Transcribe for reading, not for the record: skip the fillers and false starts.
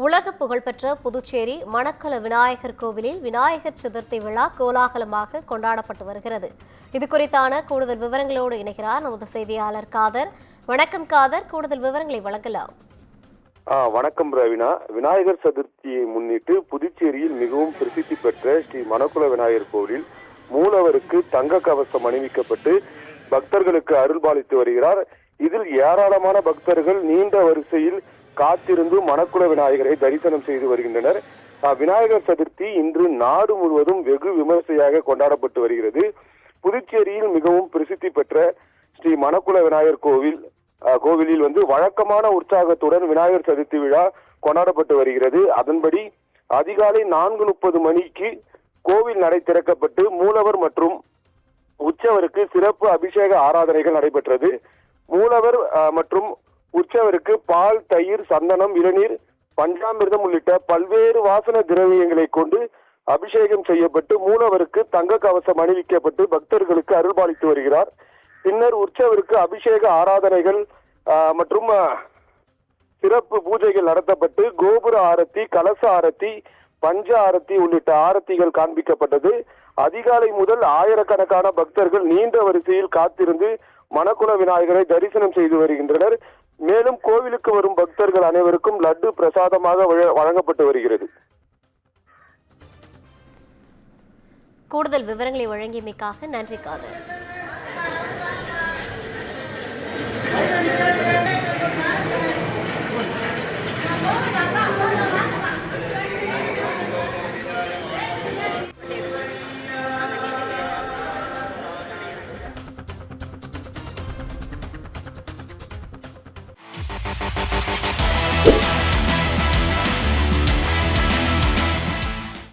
உலக புகழ்பெற்ற புதுச்சேரி மணக்குள விநாயகர் கோவிலில் விநாயகர் சதுர்த்தி விழா கோலாகலமாக கொண்டாடப்பட்டு வருகிறது. இது குறித்தான கூடுதல் விவரங்களோடு இணைகிறார் நமது செய்தியாளர் காதர். வணக்கம் காதர், கூடுதல் விவரங்களை வழங்கலாம். வணக்கம் ரவினா. விநாயகர் சதுர்த்தியை முன்னிட்டு புதுச்சேரியில் மிகவும் பிரசித்தி பெற்ற ஸ்ரீ மணக்குள விநாயகர் கோவிலில் மூலவருக்கு தங்க கவசம் அணிவிக்கப்பட்டு பக்தர்களுக்கு அருள்பாலித்து வருகிறார். இதில் ஏராளமான பக்தர்கள் நீண்ட வரிசையில் காத்திருந்து மணக்குள விநாயகரை தரிசனம் செய்து வருகின்றனர். விநாயகர் சதுர்த்தி இன்று நாடு முழுவதும் வெகு விமர்சையாக கொண்டாடப்பட்டு வருகிறது. புதுச்சேரியில் மிகவும் பிரசித்தி பெற்ற ஸ்ரீ மணக்குள விநாயகர் கோவிலில் வழக்கமான உற்சாகத்துடன் விநாயகர் சதுர்த்தி விழா கொண்டாடப்பட்டு வருகிறது. அதன்படி அதிகாலை 4:30 மணிக்கு கோவில் நடை திறக்கப்பட்டு மூலவர் மற்றும் உற்சவருக்கு சிறப்பு அபிஷேக ஆராதனைகள் நடைபெற்றது. மூலவர் மற்றும் உற்சவருக்கு பால், தயிர், சந்தனம், இளநீர், பஞ்சாமிர்தம் உள்ளிட்ட பல்வேறு வாசன திரவியங்களை கொண்டு அபிஷேகம் செய்யப்பட்டு மூலவருக்கு தங்க கவசம் அணிவிக்கப்பட்டு பக்தர்களுக்கு அருள்பாலித்து வருகிறார். பின்னர் உற்சவருக்கு அபிஷேக ஆராதனைகள் மற்றும் சிறப்பு பூஜைகள் நடத்தப்பட்டு கோபுர ஆரத்தி, கலச ஆரத்தி, பஞ்ச ஆரத்தி உள்ளிட்ட ஆரத்திகள் காண்பிக்கப்பட்டது. அதிகாலை முதல் ஆயிரக்கணக்கான பக்தர்கள் நீண்ட வரிசையில் காத்திருந்து மணக்குள விநாயகரை தரிசனம் செய்து வருகின்றனர். மேலும் கோவிலுக்கு வரும் பக்தர்கள் அனைவருக்கும் லட்டு பிரசாதமாக வழங்கப்பட்டு வருகிறது. கூடுதல் விவரங்களை வழங்கியமைக்காக நன்றி காதர்.